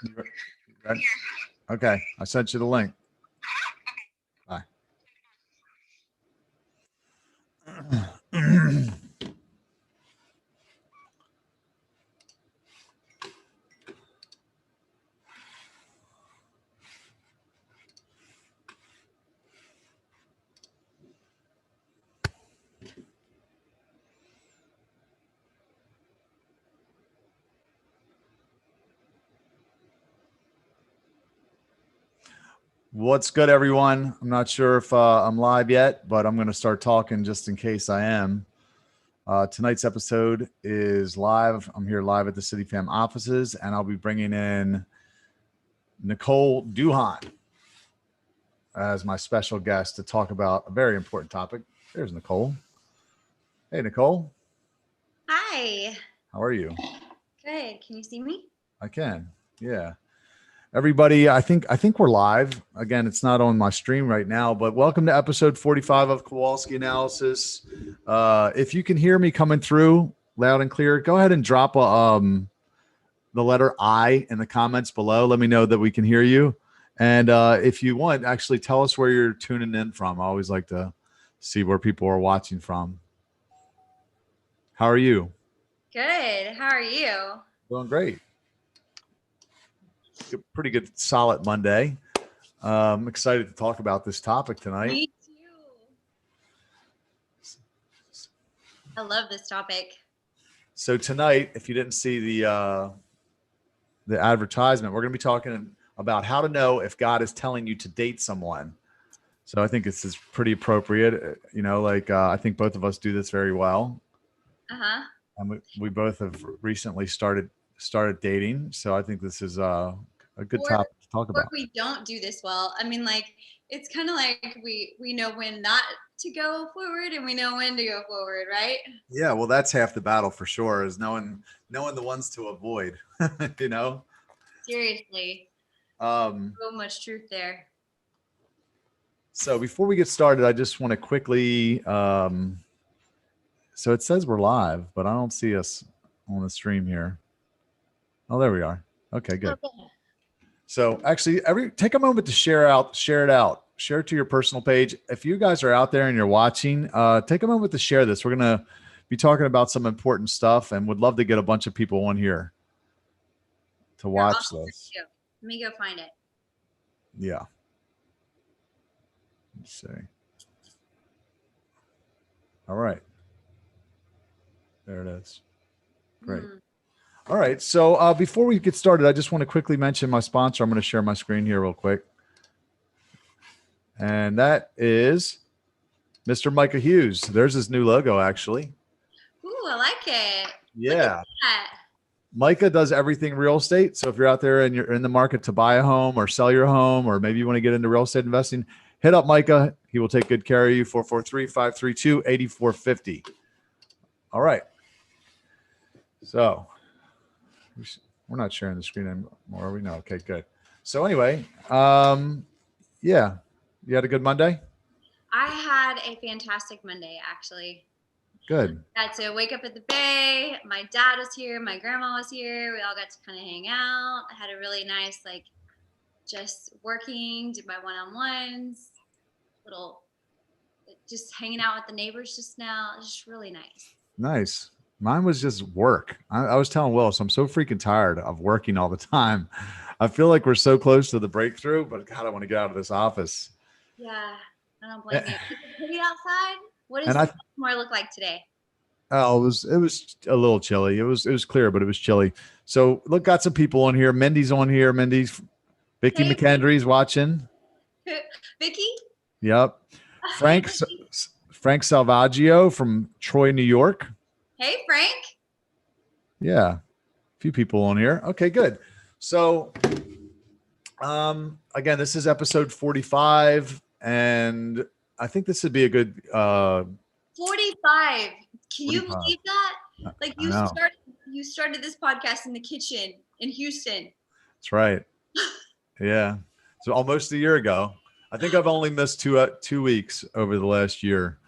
You ready? Okay, I sent you the link. Bye. What's good, everyone? I'm not sure if I'm live yet, but I'm going to start talking just in case I am. Tonight's episode is live. I'm here live at the City Fam offices, and I'll be bringing in Nicole Duhon as my special guest to talk about a very important topic. There's Nicole. Hey, Nicole. Hi. How are you? Good. Can you see me? I can. Yeah. Everybody, I think we're live. Again, it's not on my stream right now, but welcome to episode 45 of Kowalski Analysis. If you can hear me coming through loud and clear, go ahead and drop the letter I in the comments below. Let me know that we can hear you. And if you want, actually tell us where you're tuning in from. I always like to see where people are watching from. How are you? Good. How are you? Doing great. Pretty good, solid Monday. I'm excited to talk about this topic tonight. Me too. I love this topic. So tonight, if you didn't see the advertisement, we're going to be talking about how to know if God is telling you to date someone. So I think this is pretty appropriate. You know, like I think both of us do this very well. Uh-huh. And we both have recently started dating. So I think this is a good topic to talk about. Or we don't do this well. I mean, like, it's kind of like we know when not to go forward and we know when to go forward, right? Yeah, well, that's half the battle for sure, is knowing the ones to avoid. You know? Seriously. So much truth there. So before we get started, I just want to quickly so it says we're live, but I don't see us on the stream here. Oh, there we are. Okay, good. Okay. So actually, take a moment to share it out, share it to your personal page. If you guys are out there and you're watching, take a moment to share this. We're going to be talking about some important stuff and would love to get a bunch of people on here to watch this. Let me go find it. Yeah. Let's see. All right. There it is. Great. All right. So before we get started, I just want to quickly mention my sponsor. I'm going to share my screen here real quick. And that is Mr. Micah Hughes. There's his new logo, actually. Ooh, I like it. Yeah. Micah does everything real estate. So if you're out there and you're in the market to buy a home or sell your home, or maybe you want to get into real estate investing, hit up Micah. He will take good care of you. 443-532-8450. All right. So we're not sharing the screen anymore, are we? No. Okay, good. So anyway, yeah. You had a good Monday? I had a fantastic Monday, actually. Good. I had to wake up at the Bay. My dad was here. My grandma was here. We all got to kind of hang out. I had a really nice, like, just working, did my one-on-ones, just hanging out with the neighbors just now. It's just really nice. Nice. Mine was just work. I was telling Willis, I'm so freaking tired of working all the time. I feel like we're so close to the breakthrough, but God, I want to get out of this office. Yeah, I don't blame you. Is it pretty outside? What does Baltimore look like today? Oh, it was a little chilly. It was clear, but it was chilly. So look, got some people on here. Mindy's on here. Vicky McKendry's watching. Vicky? Yep. Frank Salvaggio from Troy, New York. Hey, Frank. Yeah. A few people on here. Okay, good. So again, this is episode 45, and I think this would be a good 45. Can you believe that? Like you started this podcast in the kitchen in Houston. That's right. Yeah. So almost a year ago. I think I've only missed 2 weeks over the last year.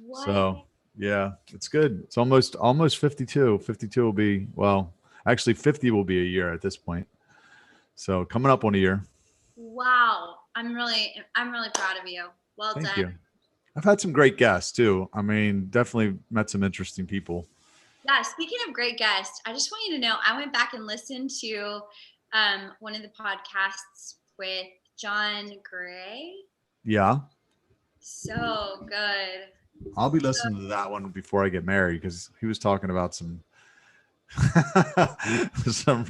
What? So yeah, it's good. It's almost 52. 52 will be, well, actually 50 will be a year at this point. So coming up on a year. Wow. I'm really proud of you. Well Thank done. you. I've had some great guests too. I mean, definitely met some interesting people. Yeah, speaking of great guests, I just want you to know I went back and listened to one of the podcasts with John Gray. Yeah. So good. I'll be So listening to that one before I get married because he was talking about some some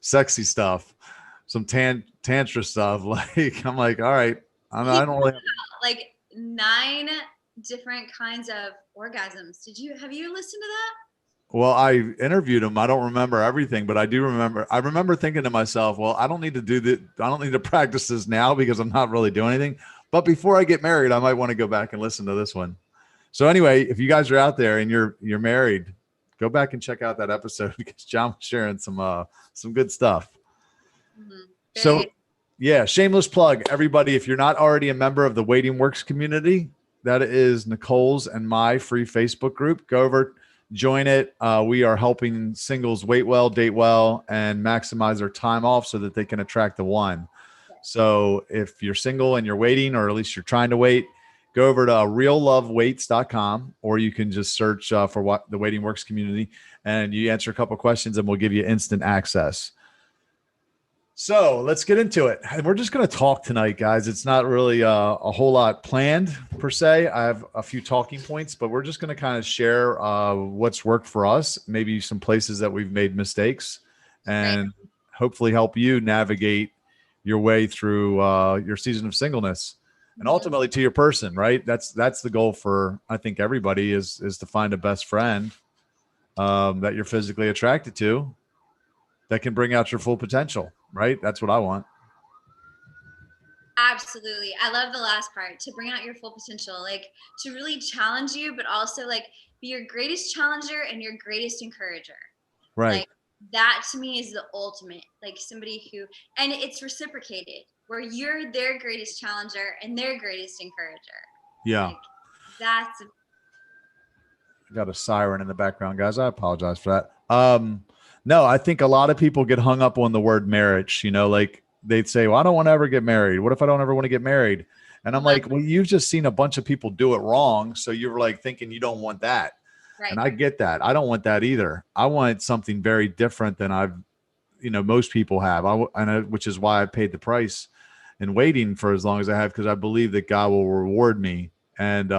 sexy stuff, some tantra stuff. Like I'm like, all right, he I don't really. like 9 different kinds of orgasms. Have you listened to that? Well, I interviewed him. I don't remember everything, but I do remember. I remember thinking to myself, well, I don't need to do that. I don't need to practice this now because I'm not really doing anything. But before I get married, I might want to go back and listen to this one. So anyway, if you guys are out there and you're married, go back and check out that episode because John was sharing some good stuff. Mm-hmm. So yeah, shameless plug. Everybody, if you're not already a member of the Waiting Works community, that is Nicole's and my free Facebook group. Go over, join it. We are helping singles wait well, date well, and maximize their time off so that they can attract the one. So if you're single and you're waiting, or at least you're trying to wait, go over to reallovewaits.com, or you can just search for what the Waiting Works community, and you answer a couple of questions and we'll give you instant access. So let's get into it. And we're just going to talk tonight, guys. It's not really a whole lot planned per se. I have a few talking points, but we're just going to kind of share what's worked for us, maybe some places that we've made mistakes, and hopefully help you navigate your way through your season of singleness and ultimately to your person, right? That's the goal for, I think, everybody is to find a best friend that you're physically attracted to that can bring out your full potential. Right? That's what I want. Absolutely. I love the last part, to bring out your full potential, like to really challenge you, but also like be your greatest challenger and your greatest encourager. Right. Like that to me is the ultimate, like somebody who, and it's reciprocated where you're their greatest challenger and their greatest encourager. Yeah. Like that's. I got a siren in the background, guys. I apologize for that. No, I think a lot of people get hung up on the word marriage. You know, like they'd say, well, I don't want to ever get married. What if I don't ever want to get married? And I'm like, well, you've just seen a bunch of people do it wrong. So you're like thinking you don't want that. Right. And I get that. I don't want that either. I want something very different than most people have. Which is why I paid the price and waiting for as long as I have, because I believe that God will reward me. And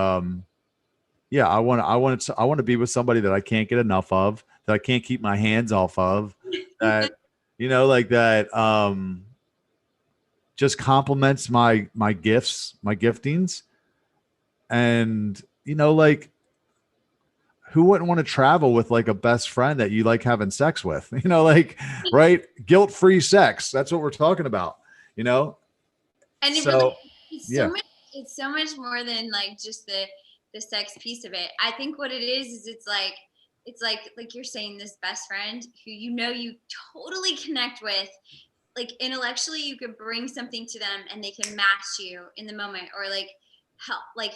yeah, I want to be with somebody that I can't get enough of, that I can't keep my hands off of, that like that just complements my gifts, my giftings. And like, who wouldn't want to travel with like a best friend that you like having sex with? Like, right? GuiltFree sex. That's what we're talking about, And it really, it's so much more than like just the sex piece of it. I think what it is it's like you're saying, this best friend who you totally connect with, like intellectually you could bring something to them and they can match you in the moment, or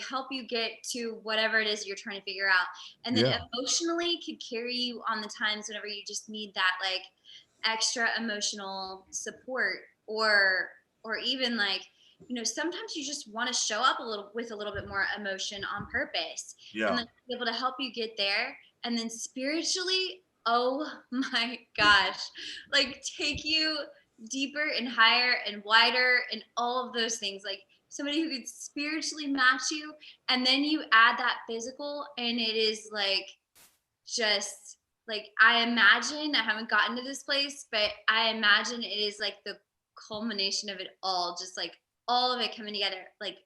help you get to whatever it is you're trying to figure out, and then emotionally could carry you on the times whenever you just need that like extra emotional support, or even like sometimes you just want to show up with a little bit more emotion on purpose, and then be able to help you get there. And then spiritually, oh my gosh, like take you deeper and higher and wider and all of those things, like somebody who could spiritually match you, and then you add that physical, and it is like just like, I haven't gotten to this place, but I imagine it is like the culmination of it all, just like all of it coming together, like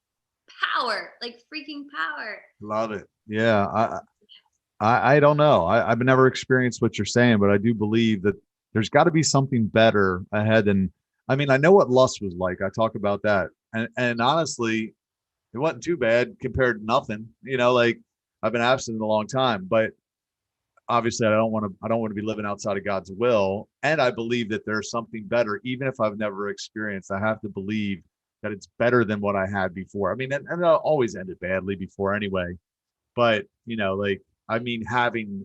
power, like freaking power. Love it. Yeah. I don't know. I've never experienced what you're saying, but I do believe that there's got to be something better ahead. And I mean, I know what lust was like. I talk about that. And honestly, it wasn't too bad compared to nothing, like I've been abstinent a long time, but obviously I don't want to be living outside of God's will. And I believe that there's something better, even if I've never experienced. I have to believe that it's better than what I had before. I mean, and it always ended badly before anyway, but like, I mean, having,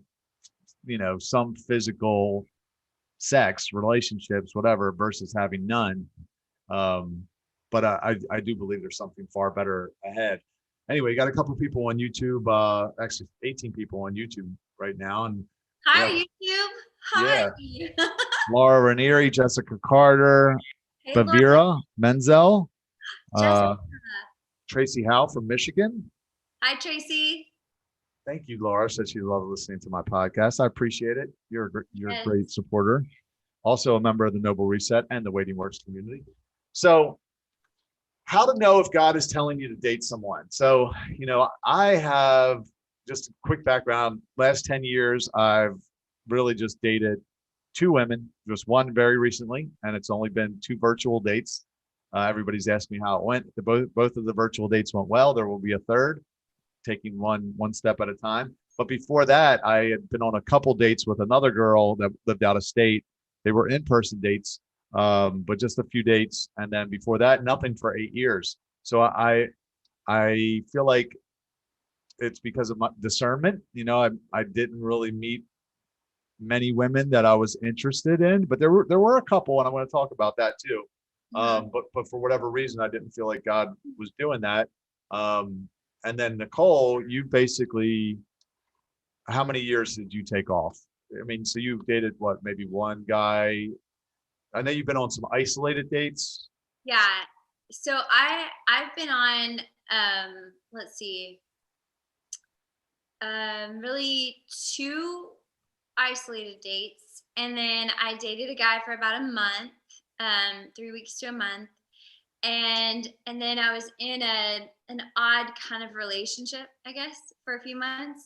some physical sex, relationships, whatever, versus having none. But I do believe there's something far better ahead. Anyway, you got a couple people on YouTube, actually 18 people on YouTube right now. And hi, YouTube. Hi. Yeah. Laura Ranieri, Jessica Carter, Hey, Bavira Menzel, Jessica. Tracy Howe from Michigan. Hi, Tracy. Thank you, Laura. Said she loved listening to my podcast. I appreciate it. You're a great supporter. Also a member of the Noble Reset and the Waiting Works community. So how to know if God is telling you to date someone. So, I have just a quick background. Last 10 years, I've really just dated 2 women, just one very recently, and it's only been 2 virtual dates. Everybody's asked me how it went. Both of the virtual dates went well. There will be a third, taking one step at a time. But before that, I had been on a couple dates with another girl that lived out of state. They were in-person dates, but just a few dates. And then before that, nothing for 8 years. So I feel like it's because of my discernment. I didn't really meet many women that I was interested in, but there were a couple, and I'm going to talk about that too. But for whatever reason, I didn't feel like God was doing that. And then Nicole, you basically, how many years did you take off? I mean, so you've dated what, maybe one guy. I know you've been on some isolated dates. Yeah. So I've been on let's see, really 2 isolated dates, and then I dated a guy for about a month, 3 weeks to a month, and then I was in an odd kind of relationship, I guess, for a few months,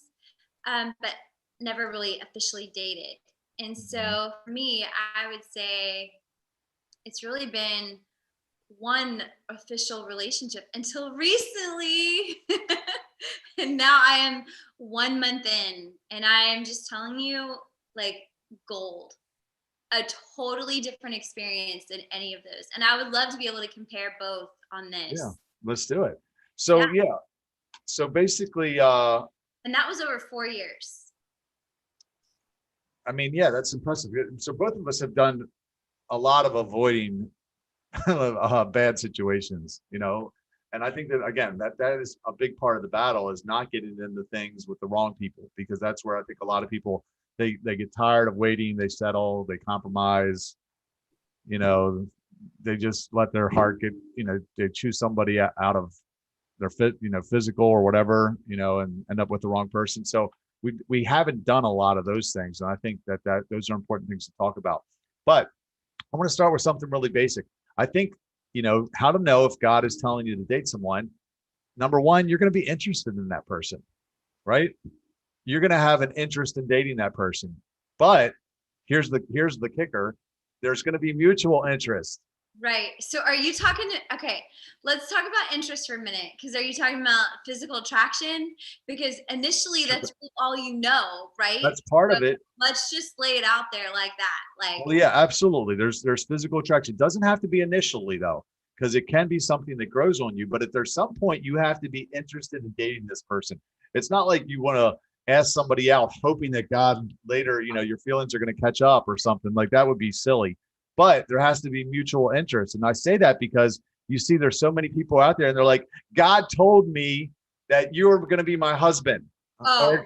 but never really officially dated. And so for me, I would say it's really been one official relationship until recently. And now I am 1 month in, and I am just telling you, like, gold. A totally different experience than any of those. And I would love to be able to compare both on this. Yeah, let's do it. So so basically and that was over 4 years. I mean, yeah, that's impressive. So both of us have done a lot of avoiding bad situations, and I think that, again, that is a big part of the battle, is not getting into things with the wrong people, because that's where I think a lot of people, they get tired of waiting, they settle, they compromise, they just let their heart get, they choose somebody out of their physical or whatever, and end up with the wrong person. So we haven't done a lot of those things, and I think that those are important things to talk about. But I want to start with something really basic. I think, how to know if God is telling you to date someone. Number one, you're going to be interested in that person, right? You're going to have an interest in dating that person. But here's the kicker. There's going to be mutual interest. Right. So are you talking okay, let's talk about interest for a minute. Because are you talking about physical attraction? Because initially that's all right? That's part of it. Let's just lay it out there like that. Well, yeah, absolutely. There's physical attraction. It doesn't have to be initially, though, because it can be something that grows on you. But if there's some point you have to be interested in dating this person, it's not like you want to ask somebody out hoping that God later, your feelings are going to catch up or something. Like, that would be silly. But there has to be mutual interest. And I say that because you see there's so many people out there, and they're like, God told me that you're going to be my husband. Oh.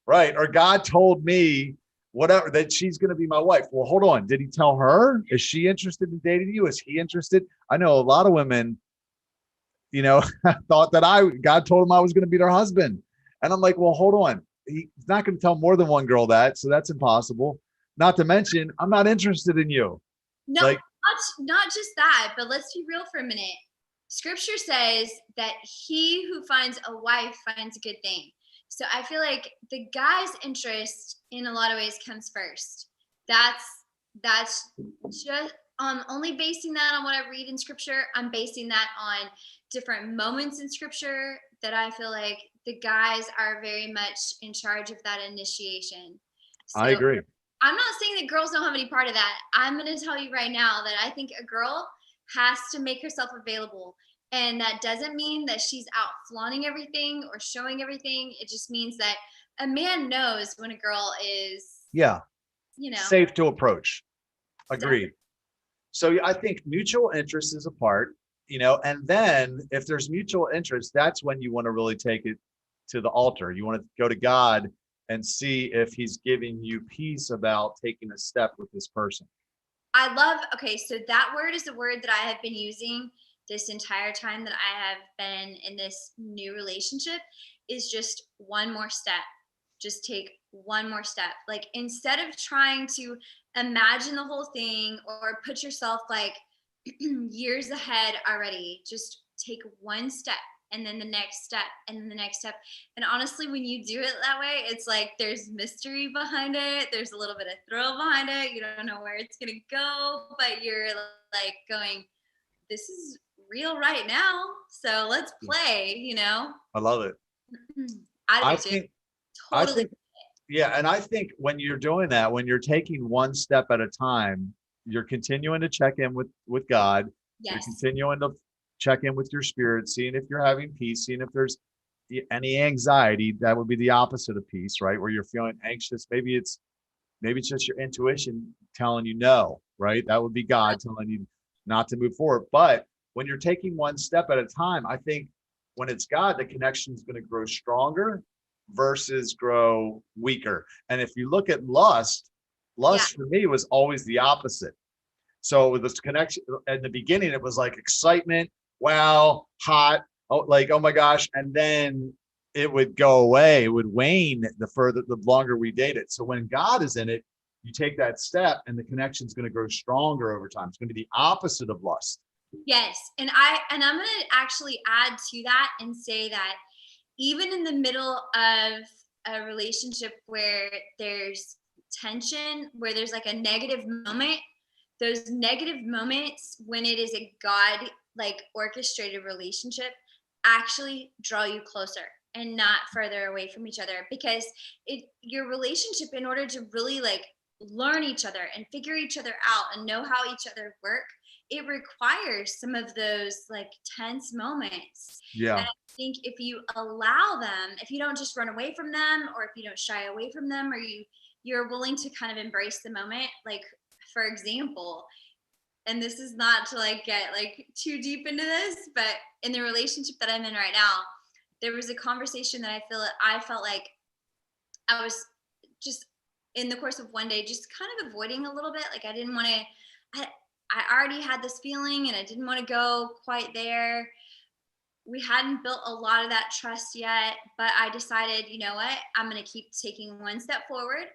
Or God told me whatever, that she's going to be my wife. Well, hold on. Did he tell her? Is she interested in dating you? Is he interested? I know a lot of women, thought that God told them I was going to be their husband. And I'm like, well, hold on. He's not going to tell more than one girl that. So that's impossible. Not to mention, I'm not interested in you. No, not just that, but let's be real for a minute. Scripture says that he who finds a wife finds a good thing. So I feel like the guy's interest in a lot of ways comes first. That's just only basing that on what I read in Scripture. I'm basing that on different moments in Scripture that I feel like the guys are very much in charge of that initiation. So, I agree. I'm not saying that girls don't have any part of that. I'm going to tell you right now that I think a girl has to make herself available. And that doesn't mean that she's out flaunting everything or showing everything. It just means that a man knows when a girl is, safe to approach. Agreed. So I think mutual interest is a part, and then if there's mutual interest, that's when you want to really take it to the altar. You want to go to God and see if he's giving you peace about taking a step with this person. Okay, so that word is a word that I have been using this entire time that I have been in this new relationship, is just one more step. Just take one more step. Like, instead of trying to imagine the whole thing or put yourself like years ahead already, just take one step and then the next step and then the next step. And honestly, when you do it that way, it's like there's mystery behind it. There's a little bit of thrill behind it. You don't know where it's going to go, but you're like going, this is real right now. So let's play, I love it. I do too. Totally. Yeah. And I think when you're doing that, when you're taking one step at a time, you're continuing to check in with God. Yes. You're continuing to check in with your spirit, seeing if you're having peace, seeing if there's any anxiety. That would be the opposite of peace, right? Where you're feeling anxious. Maybe it's just your intuition telling you no, right? That would be God telling you not to move forward. But when you're taking one step at a time, I think when it's God, the connection is going to grow stronger versus grow weaker. And if you look at lust for me was always the opposite. So with this connection at the beginning, it was like excitement, wow, hot, oh my gosh. And then it would go away, it would wane the longer we dated. So when God is in it, you take that step and the connection is going to grow stronger over time. It's going to be the opposite of lust. Yes. And I'm going to actually add to that and say that even in the middle of a relationship where there's tension, where there's like a negative moment, those negative moments, when it is a God like orchestrated relationship, actually draw you closer and not further away from each other, because your relationship, in order to really like learn each other and figure each other out and know how each other work, it requires some of those like tense moments. Yeah. And I think if you allow them, if you don't just run away from them, or if you don't shy away from them, or you're willing to kind of embrace the moment, like for example, and this is not to like get like too deep into this, but in the relationship that I'm in right now, there was a conversation that I felt like I was just in the course of one day just kind of avoiding a little bit. Like I didn't want to, I already had this feeling and I didn't want to go quite there. We hadn't built a lot of that trust yet, but I decided, you know what, I'm going to keep taking one step forward.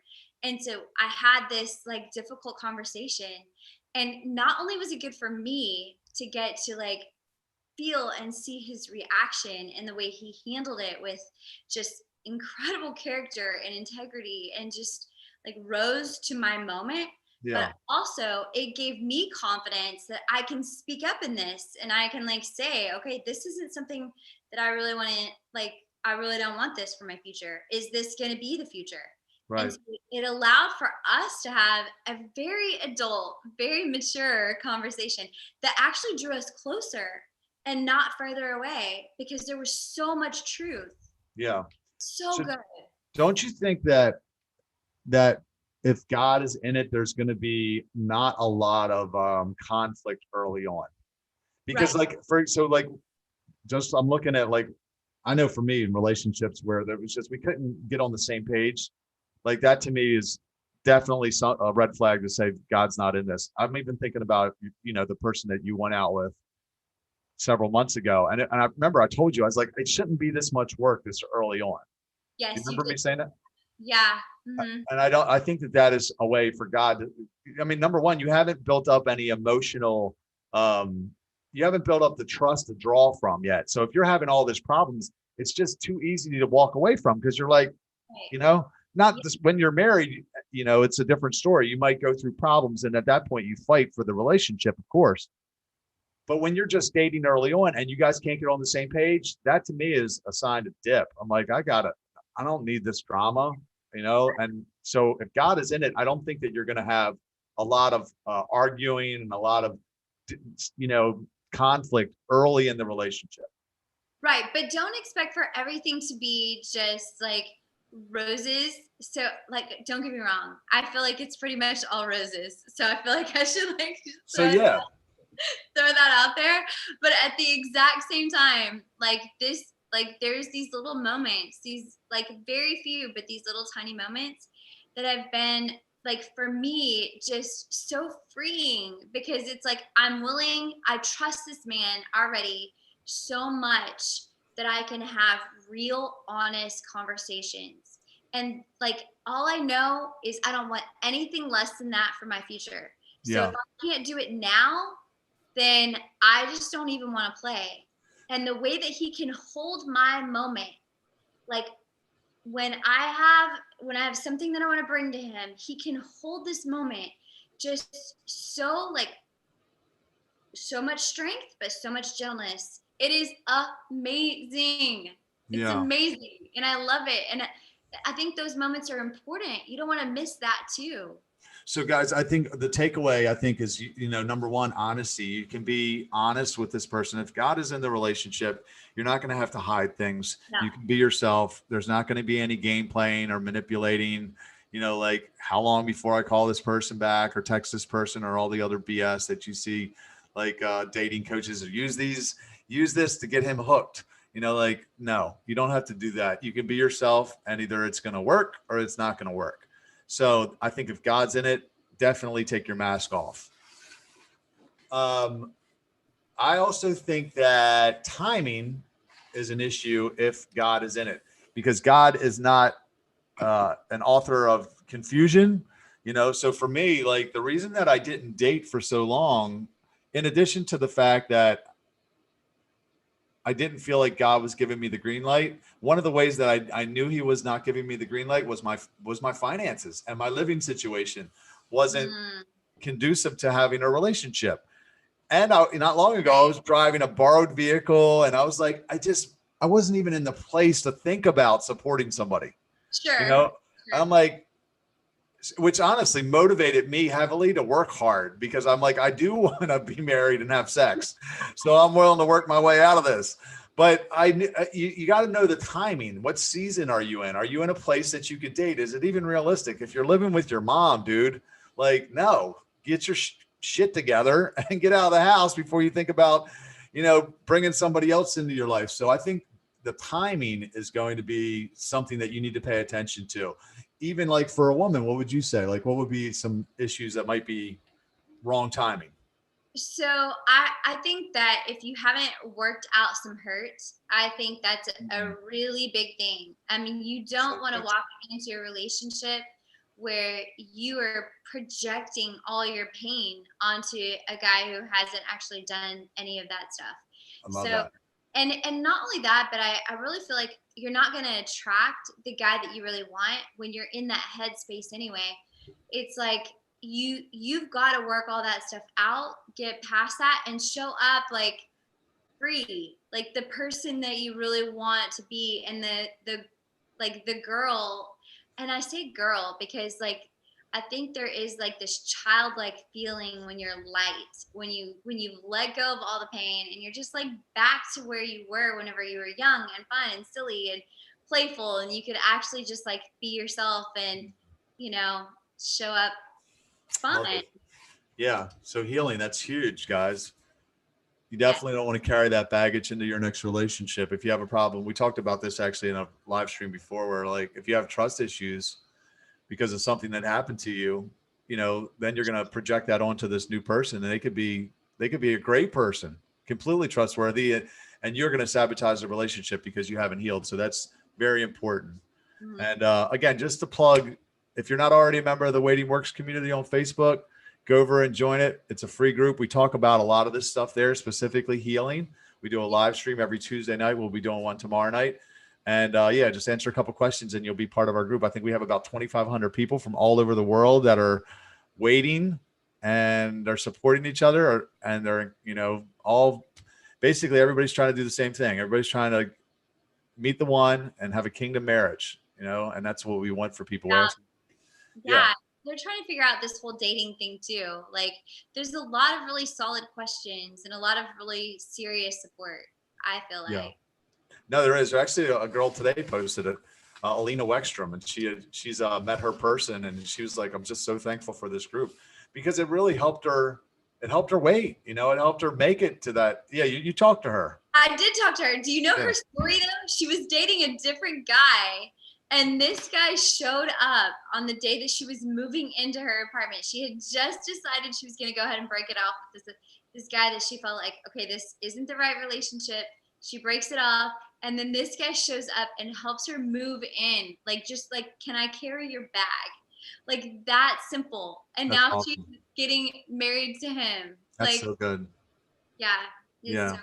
And so I had this like difficult conversation, and not only was it good for me to get to like feel and see his reaction and the way he handled it with just incredible character and integrity and just like rose to my moment. Yeah. But also it gave me confidence that I can speak up in this and I can like say, okay, this isn't something that I really want to like, I really don't want this for my future. Is this going to be the future? Right. And so it allowed for us to have a very adult, very mature conversation that actually drew us closer and not further away, because there was so much truth. Yeah. So good. Don't you think that if God is in it, there's going to be not a lot of conflict early on? Because right. I'm looking at like, I know for me in relationships where there was just, we couldn't get on the same page. Like that to me is definitely a red flag to say God's not in this. I'm even thinking about, the person that you went out with several months ago. And I remember I told you, I was like, it shouldn't be this much work this early on. Yes. You remember me saying that? Yeah. Mm-hmm. And I think that is a way for God to, number one, you haven't built up any emotional, you haven't built up the trust to draw from yet. So if you're having all these problems, it's just too easy to walk away from, because you're like, not this, when you're married, it's a different story. You might go through problems, and at that point you fight for the relationship, of course. But when you're just dating early on and you guys can't get on the same page, that to me is a sign to dip. I'm like, I don't need this drama, and so if God is in it, I don't think that you're going to have a lot of arguing and a lot of, conflict early in the relationship. Right. But don't expect for everything to be just like roses. So like, don't get me wrong. I feel like it's pretty much all roses. So I feel like I should like So yeah, throw that out there. But at the exact same time, like this, like there's these little moments, these like very few, but these little tiny moments that have been like for me just so freeing, because it's like I trust this man already so much that I can have real honest conversations. And like all I know is I don't want anything less than that for my future. So if yeah, I can't do it now, then I just don't even want to play. And the way that he can hold my moment, like when I have something that I want to bring to him, he can hold this moment just so like so much strength, but so much gentleness. It is amazing. It's yeah. amazing. And I love it. And I think those moments are important. You don't want to miss that too. So guys, I think the takeaway is, number one, honesty. You can be honest with this person. If God is in the relationship, you're not going to have to hide things. No. You can be yourself. There's not going to be any game playing or manipulating, like how long before I call this person back or text this person or all the other BS that you see, like dating coaches or use this to get him hooked. Like, no, you don't have to do that. You can be yourself, and either it's going to work or it's not going to work. So I think if God's in it, definitely take your mask off. I also think that timing is an issue if God is in it, because God is not an author of confusion. So for me, like the reason that I didn't date for so long, in addition to the fact that I didn't feel like God was giving me the green light. One of the ways that I knew he was not giving me the green light was my finances, and my living situation wasn't conducive to having a relationship. And not long ago, I was driving a borrowed vehicle, and I was like, I wasn't even in the place to think about supporting somebody. Sure. Sure. I'm like, which honestly motivated me heavily to work hard, because I'm like, I do want to be married and have sex. So I'm willing to work my way out of this. But you got to know the timing. What season are you in? Are you in a place that you could date? Is it even realistic? If you're living with your mom, dude, like, no, get your shit together and get out of the house before you think about, bringing somebody else into your life. So I think the timing is going to be something that you need to pay attention to. Even like for a woman, what would you say? Like, what would be some issues that might be wrong timing? So I think that if you haven't worked out some hurt, I think that's a really big thing. I mean, you don't want to walk into a relationship where you are projecting all your pain onto a guy who hasn't actually done any of that stuff. I love that. And not only that, but I really feel like you're not going to attract the guy that you really want when you're in that headspace anyway. It's like you've got to work all that stuff out, get past that, and show up like free, like the person that you really want to be. And the girl, and I say girl because like I think there is like this childlike feeling when you're light, when you've let go of all the pain and you're just like back to where you were whenever you were young and fun and silly and playful, and you could actually just like be yourself and show up fun. Yeah. So healing, that's huge, guys. You definitely don't want to carry that baggage into your next relationship. If you have a problem, we talked about this actually in a live stream before, where like if you have trust issues because of something that happened to you, then you're going to project that onto this new person, and they could be a great person, completely trustworthy, and you're going to sabotage the relationship because you haven't healed. So that's very important. Mm-hmm. And again, just to plug, if you're not already a member of the Waiting Works community on Facebook, go over and join it. It's a free group. We talk about a lot of this stuff there, specifically healing. We do a live stream every Tuesday night. We'll be doing one tomorrow night. And just answer a couple questions and you'll be part of our group. I think we have about 2,500 people from all over the world that are waiting and they're supporting each other, and they're, all basically everybody's trying to do the same thing. Everybody's trying to meet the one and have a kingdom marriage, and that's what we want for people. Yeah. They're trying to figure out this whole dating thing too. Like there's a lot of really solid questions and a lot of really serious support, I feel like. No, there is. Actually, a girl today posted it. Alina Weckstrom, and she's met her person, and she was like, I'm just so thankful for this group because it really helped her. It helped her wait, it helped her make it to that. Yeah, you talked to her. I did talk to her. Do you know her story though? She was dating a different guy, and this guy showed up on the day that she was moving into her apartment. She had just decided she was going to go ahead and break it off with this guy that she felt like, okay, this isn't the right relationship. She breaks it off, and then this guy shows up and helps her move in. Like, just like, can I carry your bag? Like that simple. And That's now awesome. she's getting married to him. That's like, so good. Yeah. Yeah,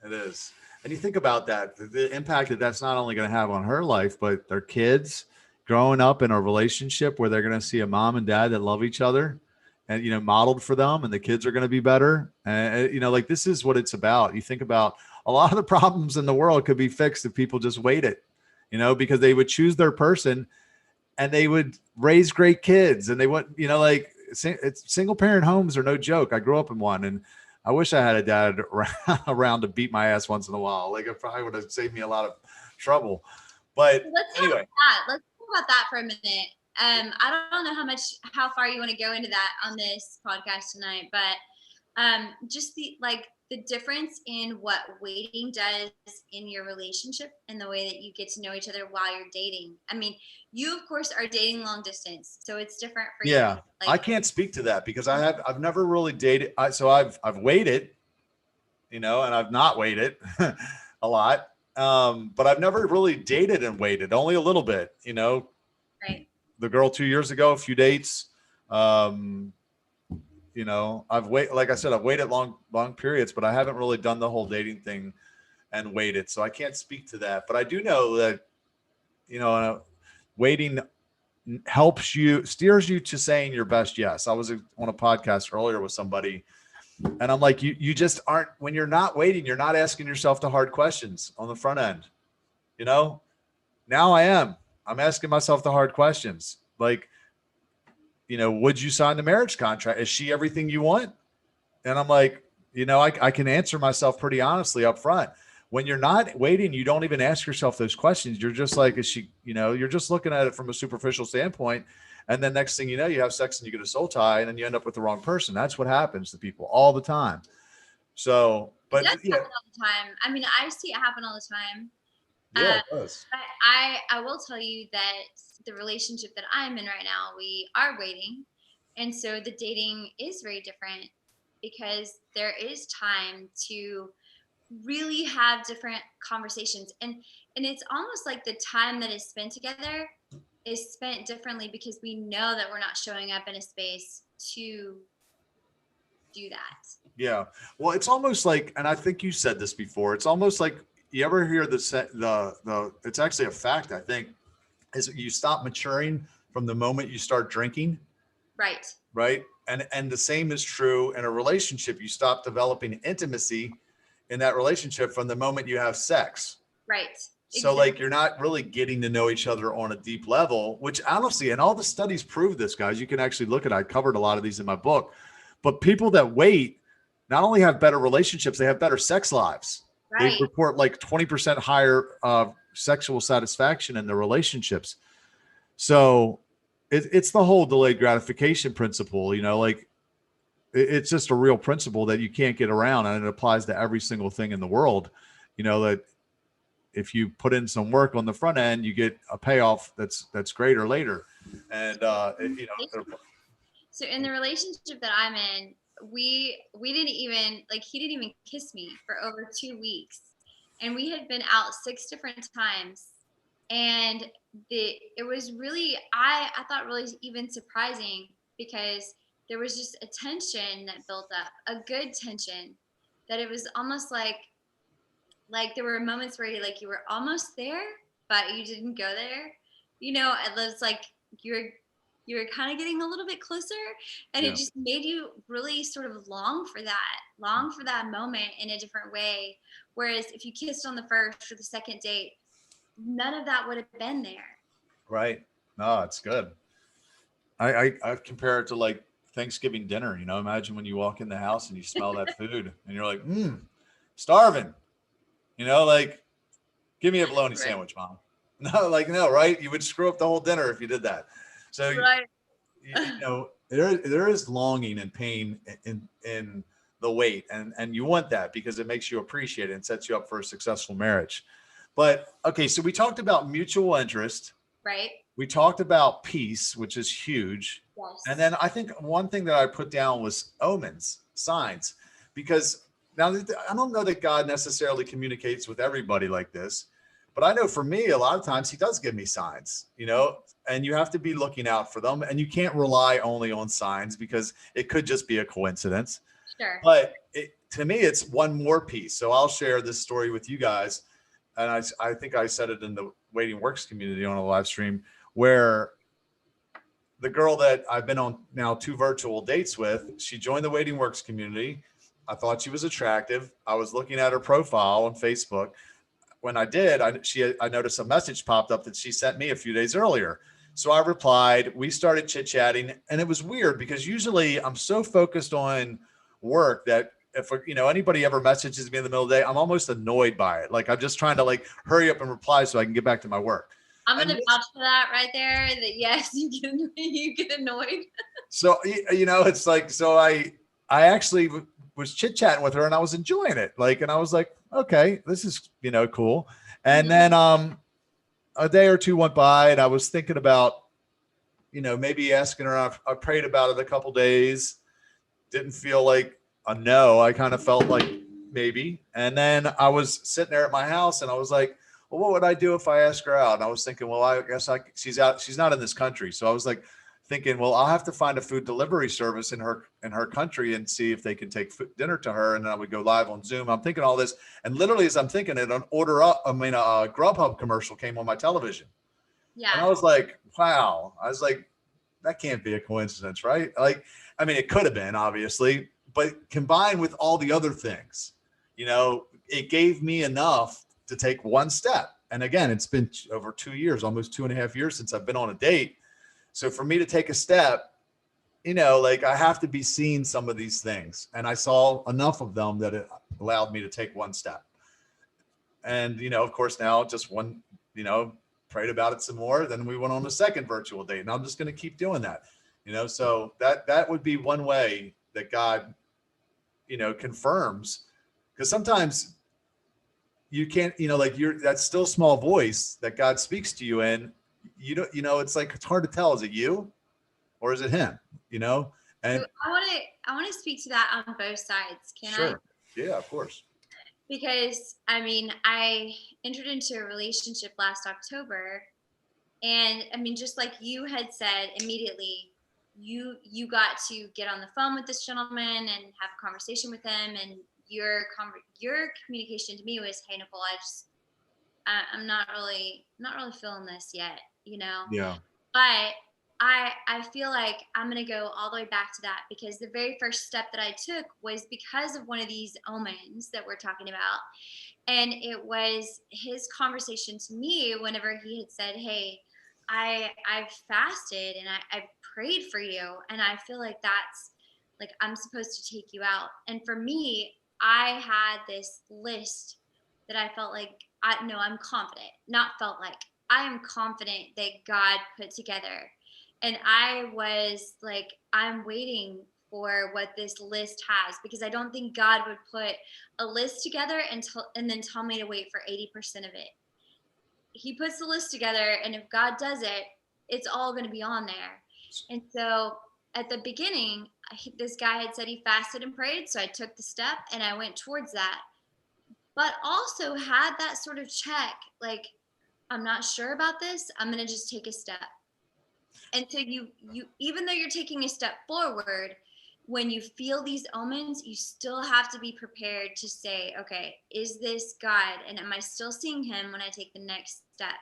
it is. And you think about that, the impact that that's not only going to have on her life, but their kids growing up in a relationship where they're going to see a mom and dad that love each other and, modeled for them, and the kids are going to be better. And, like this is what it's about. You think about a lot of the problems in the world could be fixed if people just waited, because they would choose their person and they would raise great kids, and they would, single parent homes are no joke. I grew up in one, and I wish I had a dad around to beat my ass once in a while. Like it probably would have saved me a lot of trouble. But anyway, let's talk about that for a minute. I don't know how far you want to go into that on this podcast tonight, but just the difference in what waiting does in your relationship and the way that you get to know each other while you're dating. I mean, you of course are dating long distance, so it's different for you. Yeah, I can't speak to that because I've never really dated. So I've waited, and I've not waited a lot. But I've never really dated and waited, only a little bit, Right. The girl 2 years ago, a few dates. I've like I said, I've waited long periods, but I haven't really done the whole dating thing and waited. So I can't speak to that, but I do know that, waiting steers you to saying your best yes. I was on a podcast earlier with somebody, and I'm like, you just aren't, when you're not waiting, you're not asking yourself the hard questions on the front end. Now I'm asking myself the hard questions. Like, would you sign the marriage contract? Is she everything you want? And I'm like, I can answer myself pretty honestly up front. When you're not waiting, you don't even ask yourself those questions. You're just like, is she, you're just looking at it from a superficial standpoint. And then next thing you know, you have sex and you get a soul tie, and then you end up with the wrong person. That's what happens to people all the time. So, but it does happen all the time. I mean, I see it happen all the time. Yeah, it does. But I will tell you that the relationship that I'm in right now, we are waiting. And so the dating is very different because there is time to really have different conversations. And it's almost like the time that is spent together is spent differently because we know that we're not showing up in a space to do that. Yeah. Well, it's almost like, and I think you said this before, it's almost like, you ever hear the it's actually a fact, I think, is you stop maturing from the moment you start drinking. Right. And the same is true in a relationship. You stop developing intimacy in that relationship from the moment you have sex. Right. So like, you're not really getting to know each other on a deep level, which honestly, and all the studies prove this, guys, you can actually look at, I covered a lot of these in my book, but people that wait not only have better relationships, they have better sex lives. Right. They report like 20% higher sexual satisfaction in their relationships. So it's the whole delayed gratification principle, like it's just a real principle that you can't get around, and it applies to every single thing in the world. That if you put in some work on the front end, you get a payoff that's greater later. And so in the relationship that I'm in, we didn't even, like, he didn't even kiss me for over 2 weeks, and we had been out 6 different times, and it was really, I thought really even surprising because there was just a tension that built up, a good tension, that it was almost like there were moments where you were almost there, but you didn't go there. It was like you were kind of getting a little bit closer, and it just made you really sort of long for that moment in a different way. Whereas if you kissed on the first or the second date, none of that would have been there. Right. No, it's good. I compare it to like Thanksgiving dinner. Imagine when you walk in the house and you smell that food and you're like, starving. Like, give me a bologna sandwich, Mom. No, like, no, right? You would screw up the whole dinner if you did that. So, Right. there is longing and pain in the wait, and you want that because it makes you appreciate it and sets you up for a successful marriage. But okay, so we talked about mutual interest. Right. We talked about peace, which is huge. And Yes. then I think one thing that I put down was omens, signs, because now I don't know that God necessarily communicates with everybody like this, but I know for me, a lot of times he does give me signs, and you have to be looking out for them. And you can't rely only on signs because it could just be a coincidence. Sure. But to me, it's one more piece. So I'll share this story with you guys. And I think I said it in the Waiting Works community on a live stream where the girl that I've been on now 2 virtual dates with, she joined the Waiting Works community. I thought she was attractive. I was looking at her profile on Facebook. When I did, I noticed a message popped up that she sent me a few days earlier. So I replied, we started chit chatting, and it was weird because usually I'm so focused on work that if anybody ever messages me in the middle of the day, I'm almost annoyed by it. Like I'm just trying to like hurry up and reply so I can get back to my work. I'm going to vouch for that right there, that yes, you get annoyed. So, it's like, so I actually was chit chatting with her and I was enjoying it. Like, and I was like, okay, this is, cool. And then, a day or two went by and I was thinking about, maybe asking her. I prayed about it a couple days. Didn't feel like a no. I kind of felt like maybe. And then I was sitting there at my house and I was like, well, what would I do if I ask her out? And I was thinking, well, I guess she's out. She's not in this country. So I was like thinking, well, I'll have to find a food delivery service in her country and see if they can take dinner to her. And then I would go live on Zoom. I'm thinking all this. And literally as I'm thinking it, a Grubhub commercial came on my television. Yeah. And I was like, wow. I was like, that can't be a coincidence, right? Like, I mean, it could have been, obviously, but combined with all the other things, it gave me enough to take one step. And again, it's been over 2 years, almost 2.5 years since I've been on a date. So for me to take a step, like I have to be seeing some of these things. And I saw enough of them that it allowed me to take one step. And, of course, now just one, prayed about it some more. Then we went on a second virtual date, and I'm just going to keep doing that. So that would be one way that God, confirms, because sometimes you can't, like that still small voice that God speaks to you in, it's like, it's hard to tell. Is it you or is it him? And so I want to speak to that on both sides. Can I? Sure. Yeah, of course. Because I entered into a relationship last October, and just like you had said immediately, you got to get on the phone with this gentleman and have a conversation with him, and your communication to me was, hey Nicole, I'm not really feeling this yet, Yeah. but I feel like I'm going to go all the way back to that, because the very first step that I took was because of one of these omens that we're talking about. And it was his conversation to me whenever he had said, hey, I've fasted and I've prayed for you. And I feel like that's like, I'm supposed to take you out. And for me, I had this list that I felt like, I'm confident, not felt like, I am confident that God put together. And I was like, I'm waiting for what this list has, because I don't think God would put a list together and then tell me to wait for 80% of it. He puts the list together, and if God does it, it's all going to be on there. And so at the beginning, this guy had said he fasted and prayed, so I took the step and I went towards that, but also had that sort of check, like, I'm not sure about this, I'm going to just take a step. And so you even though you're taking a step forward, when you feel these omens, you still have to be prepared to say, okay, is this God? And am I still seeing him when I take the next step?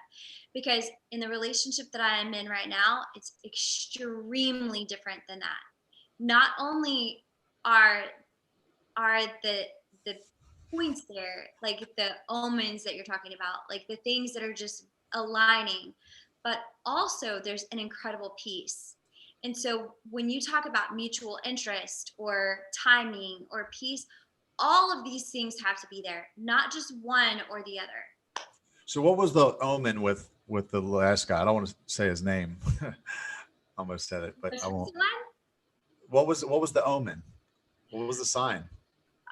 Because in the relationship that I am in right now, it's extremely different than that. Not only are the points there, like the omens that you're talking about, like the things that are just aligning, but also there's an incredible peace. And so when you talk about mutual interest or timing or peace, all of these things have to be there, not just one or the other. So what was the omen with the last guy? I don't want to say his name. Almost said it, but I won't. What was the omen? What was the sign?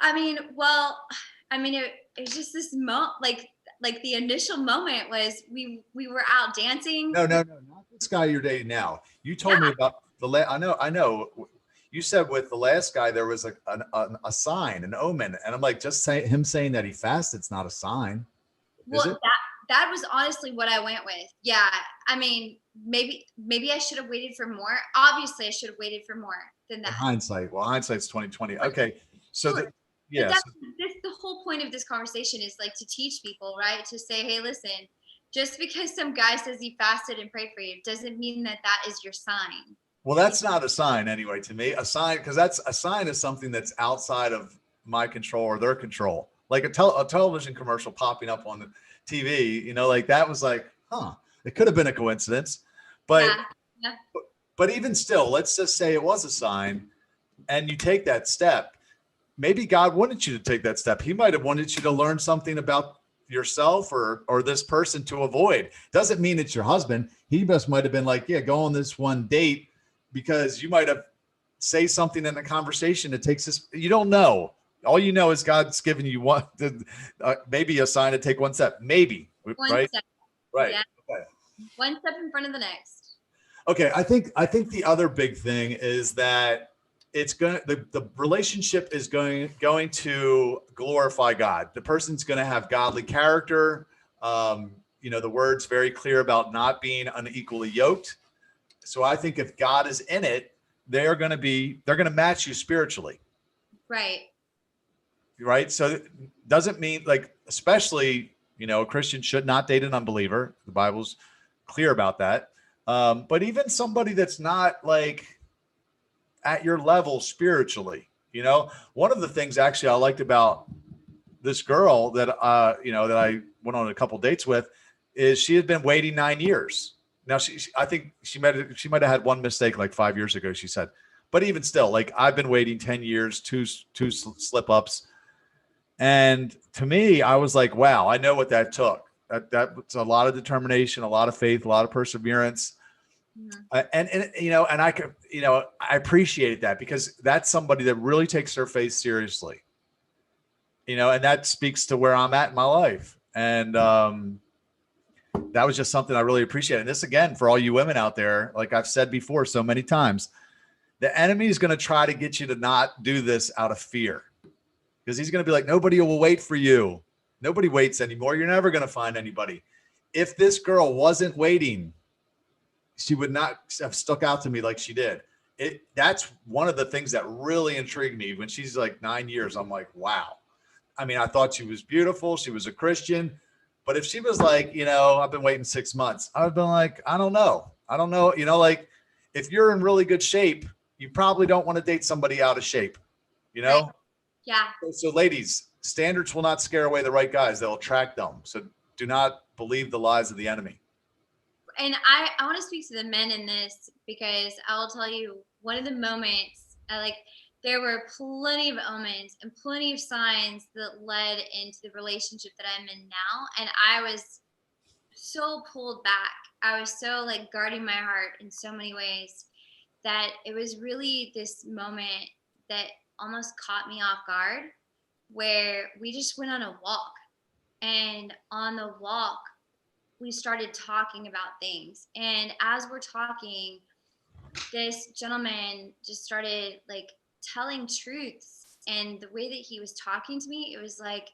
I mean, it was just this like the initial moment was we were out dancing. No, not this guy you're dating now. You told me about I know. You said with the last guy there was a sign, an omen, and I'm like, just him saying that he fasted, it's not a sign. Well, that was honestly what I went with. Yeah, I mean, maybe I should have waited for more. Obviously, I should have waited for more than that. Hindsight. Well, hindsight's 2020. Okay, so sure. The whole point of this conversation is like to teach people, right? To say, hey, listen, just because some guy says he fasted and prayed for you doesn't mean that is your sign. Well, that's not a sign anyway to me. A sign, because that's a sign is something that's outside of my control or their control. Like a television commercial popping up on the TV, like that was like, it could have been a coincidence, but but even still, let's just say it was a sign, and you take that step. Maybe God wanted you to take that step. He might have wanted you to learn something about yourself or this person to avoid. Doesn't mean it's your husband. He just might have been like, yeah, go on this one date, because you might have say something in the conversation that takes this. You don't know. All you know is God's given you one, maybe a sign to take one step, maybe, right? Step. Right. Yeah. Okay. One step in front of the next. Okay. I think the other big thing is that it's going to, the relationship is going to glorify God. The person's going to have godly character. The word's very clear about not being unequally yoked. So I think if God is in it, they're going to match you spiritually. Right. So it doesn't mean like, especially, a Christian should not date an unbeliever. The Bible's clear about that. But even somebody that's not like at your level spiritually, one of the things actually I liked about this girl that, that I went on a couple dates with is she had been waiting 9 years. Now I think she might have had one mistake like 5 years ago, she said, but even still, like I've been waiting 10 years, two slip ups. And to me, I was like, wow, I know what that took. That was a lot of determination, a lot of faith, a lot of perseverance. And I could, I appreciate that because that's somebody that really takes their faith seriously, and that speaks to where I'm at in my life. And that was just something I really appreciate. And this, again, for all you women out there, like I've said before so many times, the enemy is going to try to get you to not do this out of fear, because he's going to be like, nobody will wait for you. Nobody waits anymore. You're never going to find anybody. If this girl wasn't waiting, she would not have stuck out to me like she did. That's one of the things that really intrigued me. When she's like 9 years, I'm like, wow. I mean, I thought she was beautiful. She was a Christian. But if she was like, I've been waiting 6 months, I would have been like, I don't know. Like if you're in really good shape, you probably don't want to date somebody out of shape, Right. Yeah. So ladies, standards will not scare away the right guys. They'll attract them. So do not believe the lies of the enemy. And I want to speak to the men in this, because I'll tell you, one of the moments, there were plenty of omens and plenty of signs that led into the relationship that I'm in now. And I was so pulled back. I was so like guarding my heart in so many ways that it was really this moment that almost caught me off guard, where we just went on a walk. And on the walk, we started talking about things. And as we're talking, this gentleman just started like telling truths. And the way that he was talking to me, it was like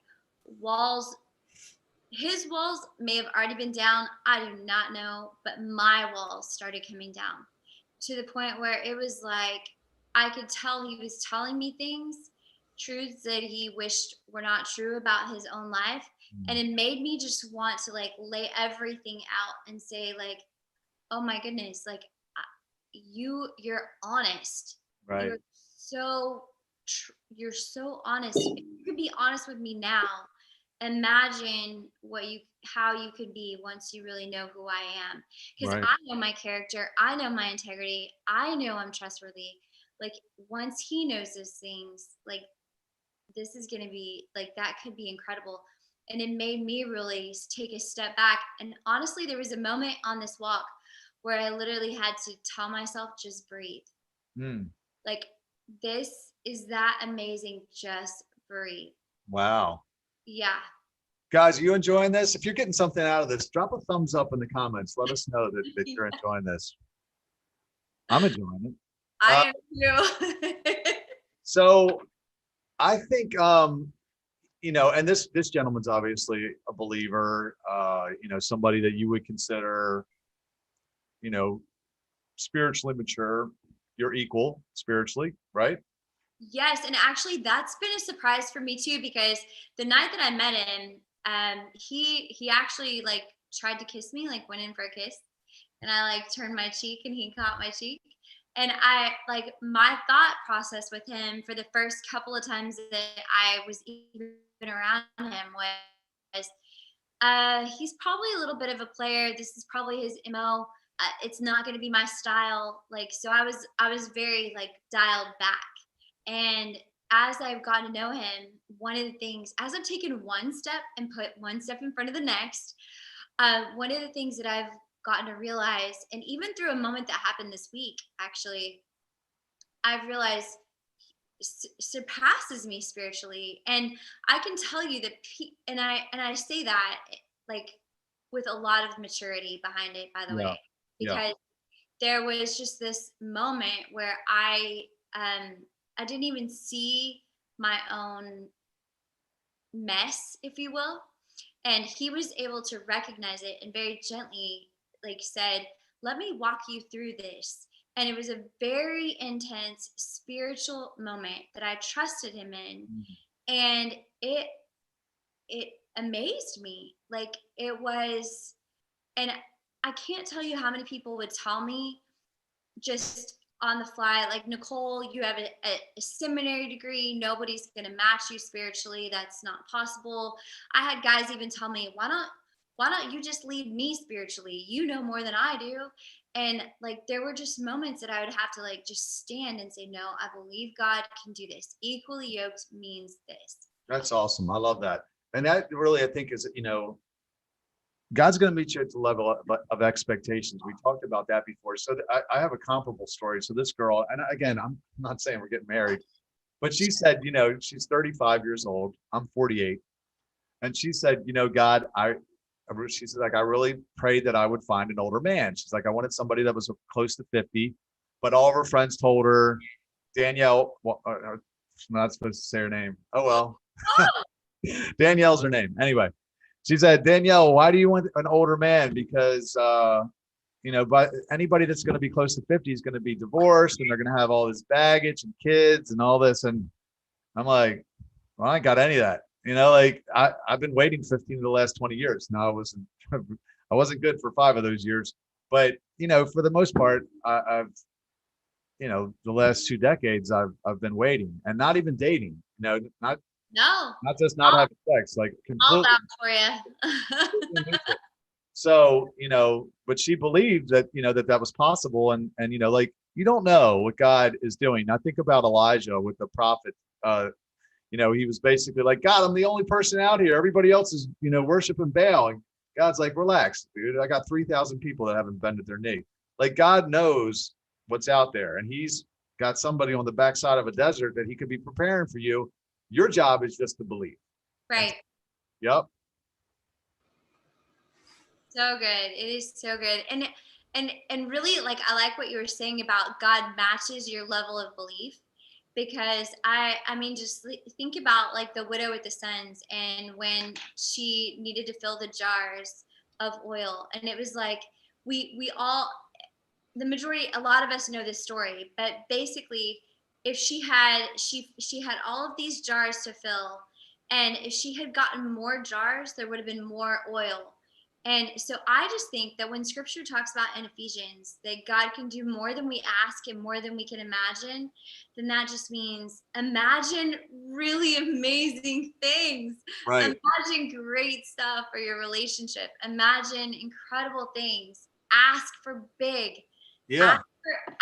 his walls may have already been down. I do not know, but my walls started coming down to the point where it was like, I could tell he was telling me things, truths that he wished were not true about his own life. And it made me just want to like lay everything out and say like, oh my goodness, like you're honest. Right. You're so honest. If you could be honest with me now, imagine how you could be once you really know who I am. Because I know my character, I know my integrity, I know I'm trustworthy. Like once he knows those things, like this is going to be like, that could be incredible. And it made me really take a step back. And honestly, there was a moment on this walk where I literally had to tell myself, just breathe. Like, this is that amazing. Just breathe. Wow. Yeah. Guys, are you enjoying this? If you're getting something out of this, drop a thumbs up in the comments. Let us know that you're enjoying this. I'm enjoying it. I am too. So I think, you know, and this gentleman's obviously a believer, you know, somebody that you would consider, you know, spiritually mature. You're equal spiritually, right? Yes, and actually that's been a surprise for me too, because the night that I met him, he actually like tried to kiss me, like went in for a kiss, and I like turned my cheek and he caught my cheek. And I like, my thought process with him for the first couple of times that I was even around him was, he's probably a little bit of a player. This is probably his MO. It's not going to be my style. Like, so I was very like dialed back. And as I've gotten to know him, one of the things, as I've taken one step and put one step in front of the next, one of the things that I've gotten to realize, and even through a moment that happened this week, actually, I've realized surpasses me spiritually. And I can tell you that, and I say that like with a lot of maturity behind it, by the Yeah. way, because there was just this moment where I didn't even see my own mess, if you will. And he was able to recognize it and very gently like said, let me walk you through this. And it was a very intense spiritual moment that I trusted him in. And it amazed me. Like, it was, and I can't tell you how many people would tell me just on the fly, like, Nicole, you have a seminary degree. Nobody's going to match you spiritually. That's not possible. I had guys even tell me, why don't you just lead me spiritually? You know more than I do. And like, there were just moments that I would have to like just stand and say, no, I believe God can do this. Equally yoked means this. That's awesome. I love that. And that really, I think, is, you know, God's going to meet you at the level of expectations. We talked about that before. So I have a comparable story. So this girl, and again, I'm not saying we're getting married, but she said, you know, she's 35 years old. I'm 48. And she said, you know, God, she's like, I really prayed that I would find an older man. She's like, I wanted somebody that was close to 50, but all of her friends told her, Danielle, well, I'm not supposed to say her name. Oh, well, Danielle's her name. Anyway, she said, Danielle, why do you want an older man? Because, you know, but anybody that's going to be close to 50 is going to be divorced and they're going to have all this baggage and kids and all this. And I'm like, well, I ain't got any of that. You know, like I've been waiting 15 of the last 20 years. Now I wasn't good for 5 of those years, but you know, for the most part, I've, you know, the last 2 decades, I've been waiting and not even dating, you know, not just not having sex, like All completely. that for you. So, you know, but she believed that, you know, that was possible. And, you know, like, you don't know what God is doing. I think about Elijah with the prophet. You know, he was basically like, God, I'm the only person out here. Everybody else is, you know, worshiping Baal. And God's like, relax, dude. I got 3,000 people that haven't bended their knee. Like, God knows what's out there. And he's got somebody on the backside of a desert that he could be preparing for you. Your job is just to believe. Right. Yep. So good. It is so good. And really, like, I like what you were saying about God matches your level of belief, because I mean, just think about like the widow with the sons, and when she needed to fill the jars of oil, and it was like, we all, the majority, a lot of us know this story, but basically, if she had all of these jars to fill, and if she had gotten more jars, there would have been more oil. And so I just think that when scripture talks about in Ephesians that God can do more than we ask and more than we can imagine, then that just means imagine really amazing things. Right. Imagine great stuff for your relationship. Imagine incredible things. Ask for big. Yeah.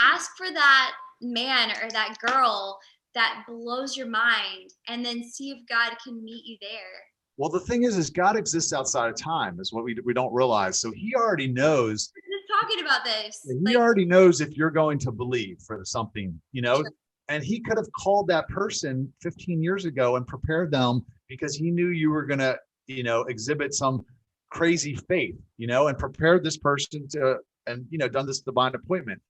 Ask for that man or that girl that blows your mind, and then see if God can meet you there. Well, the thing is God exists outside of time, is what we don't realize. So he already knows. We're just talking about this. He already knows if you're going to believe for something, sure. And he could have called that person 15 years ago and prepared them because he knew you were going to, exhibit some crazy faith, and prepared this person to, and, done this divine appointment.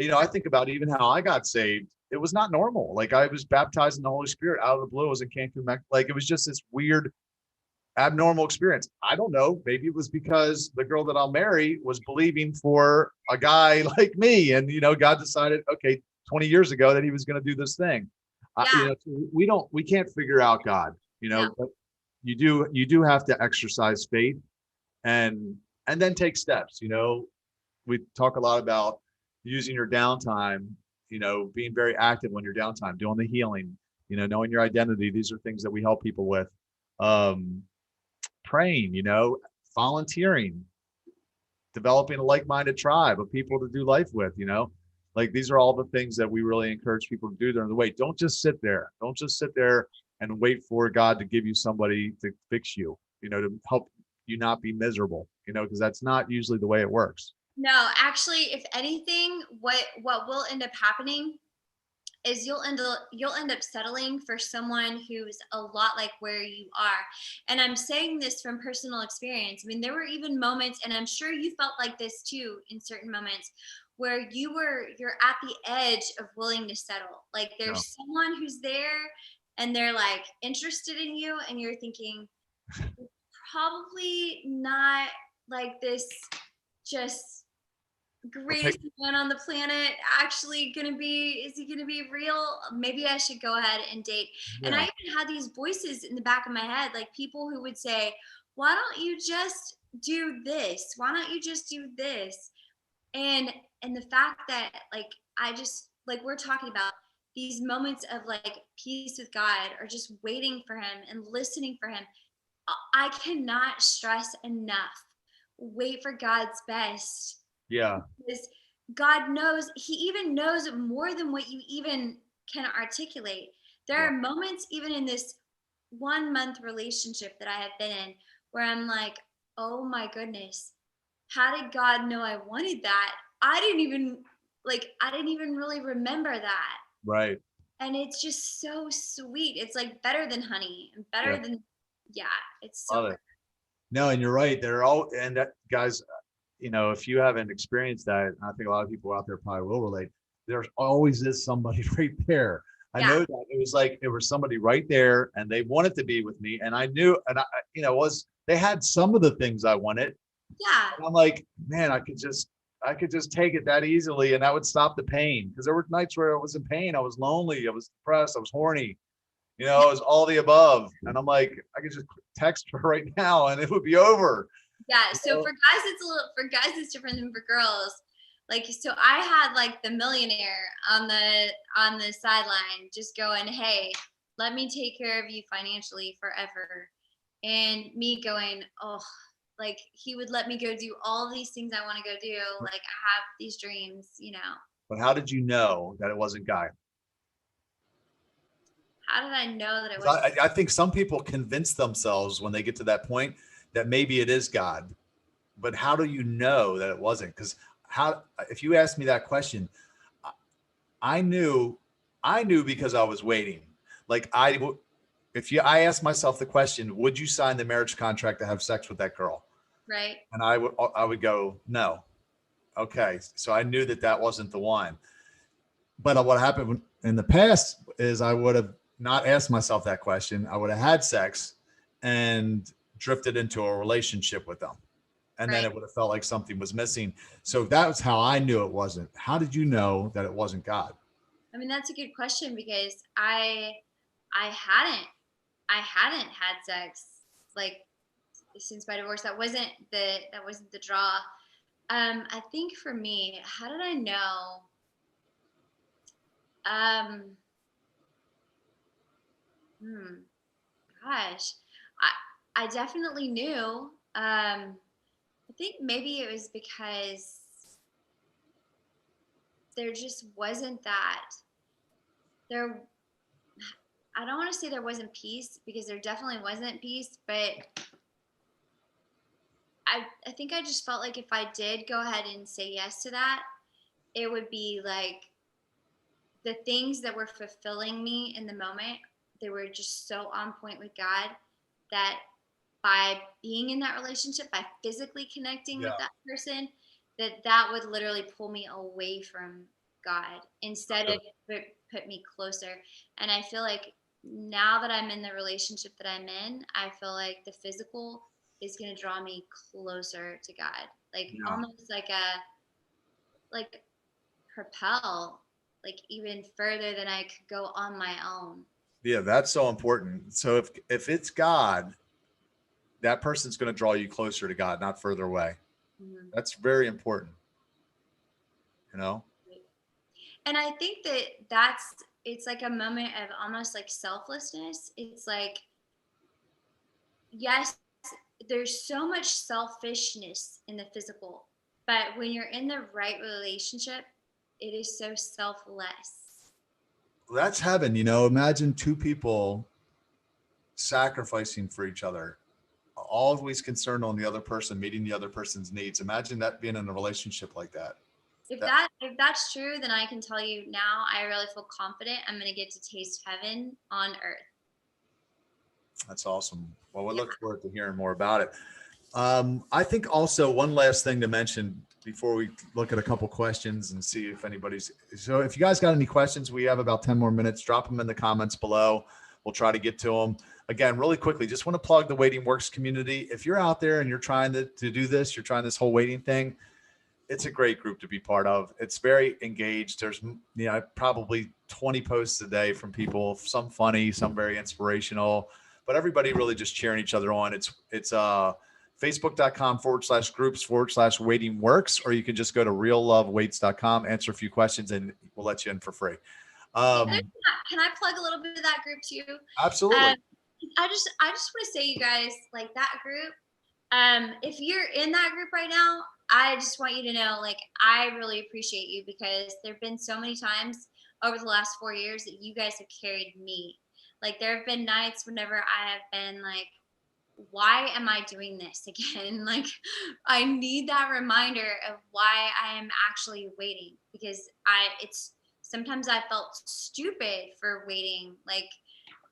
I think about even how I got saved. It was not normal. Like I was baptized in the Holy Spirit out of the blue. I was in Cancun, like it was just this weird, abnormal experience. I don't know. Maybe it was because the girl that I'll marry was believing for a guy like me. And, God decided, okay, 20 years ago that he was going to do this thing. Yeah. We can't figure out God, but you do have to exercise faith and then take steps. We talk a lot about using your downtime, being very active when you're downtime, doing the healing, knowing your identity. These are things that we help people with. Praying, volunteering, developing a like-minded tribe of people to do life with, like these are all the things that we really encourage people to do during the wait. Don't just sit there. Don't just sit there and wait for God to give you somebody to fix you, to help you not be miserable, because that's not usually the way it works. No, actually, if anything, what will end up happening is you'll end up settling for someone who's a lot like where you are. And I'm saying this from personal experience. I mean, there were even moments, and I'm sure you felt like this too in certain moments, where you're at the edge of willing to settle. Like there's someone who's there and they're like interested in you, and you're thinking, probably not like this just greatest man on the planet actually is he gonna be real? Maybe I should go ahead and date. And I even had these voices in the back of my head, like people who would say, why don't you just do this? Why don't you just do this? And the fact that like I just like we're talking about these moments of like peace with God or just waiting for him and listening for him. I cannot stress enough. Wait for God's best. Yeah. Because God knows, he even knows more than what you even can articulate. There are moments even in this 1 month relationship that I have been in where I'm like, oh my goodness, how did God know I wanted that? I didn't even really remember that. Right. And it's just so sweet. It's like better than honey and better than, it's so good. No, and you're right. They're all, and that, guys, if you haven't experienced that, I think a lot of people out there probably will relate. There's always is somebody right there. I know that it was like, there was somebody right there and they wanted to be with me. And I knew, and they had some of the things I wanted. Yeah. And I'm like, man, I could just take it that easily. And that would stop the pain. Because there were nights where I was in pain. I was lonely. I was depressed. I was horny. It was all the above. And I'm like, I could just text her right now and it would be over. Yeah. So for guys, it's different than for girls. Like, so I had like the millionaire on the sideline just going, hey, let me take care of you financially forever. And me going, oh, like he would let me go do all these things I want to go do. Like I have these dreams, But how did you know that it wasn't God? How did I know that it was? I think some people convince themselves when they get to that point that maybe it is God. But how do you know that it wasn't? Because if you asked me that question, I knew because I was waiting. Like I asked myself the question, would you sign the marriage contract to have sex with that girl? Right. And I would go, no. Okay. So I knew that wasn't the one. But what happened in the past is I would have not asked myself that question. I would have had sex and drifted into a relationship with them. And then it would have felt like something was missing. So that was how I knew it wasn't. How did you know that it wasn't God? I mean, that's a good question because I hadn't had sex like since my divorce. That wasn't the draw. I think for me, how did I know? Gosh, I definitely knew. I think maybe it was because there just wasn't that. I don't want to say there wasn't peace, because there definitely wasn't peace, but I think I just felt like if I did go ahead and say yes to that, it would be like the things that were fulfilling me in the moment, they were just so on point with God that by being in that relationship, by physically connecting with Yeah. that person, that would literally pull me away from God instead of put me closer. And I feel like now that I'm in the relationship that I'm in, I feel like the physical is going to draw me closer to God, like Yeah. almost like propel like even further than I could go on my own. Yeah, that's so important. So if it's God, that person's going to draw you closer to God, not further away. Mhm. That's very important, you know? And I think that that's it's like a moment of almost like selflessness. It's like, yes, there's so much selfishness in the physical, but when you're in the right relationship, it is so selfless. That's heaven, you know? Imagine two people sacrificing for each other, always concerned on the other person, meeting the other person's needs. Imagine that being in a relationship like that. That If that's true, then I can tell you now, I really feel confident I'm going to get to taste heaven on earth. that's awesome. Well, we Yeah. look forward to hearing more about it. I think also one last thing to mention before we look at a couple questions and see if anybody's. So if you guys got any questions, we have about 10 more minutes. Drop them in the comments below. We'll try to get to them. Again, really quickly, just want to plug the Waiting Works community. If you're out there and you're trying to do this, you're trying this whole waiting thing, it's a great group to be part of. It's very engaged. There's, probably 20 posts a day from people, some funny, some very inspirational, but everybody really just cheering each other on. It's facebook.com/groups/waiting works, or you can just go to reallovewaits.com, answer a few questions, and we'll let you in for free. Can I plug a little bit of that group too? Absolutely. I just want to say, you guys, like that group, if you're in that group right now, I just want you to know, like, I really appreciate you, because there have been so many times over the last 4 years that you guys have carried me. Like, there have been nights whenever I have been like, why am I doing this again? Like, I need that reminder of why I am actually waiting, because it's sometimes I felt stupid for waiting. Like,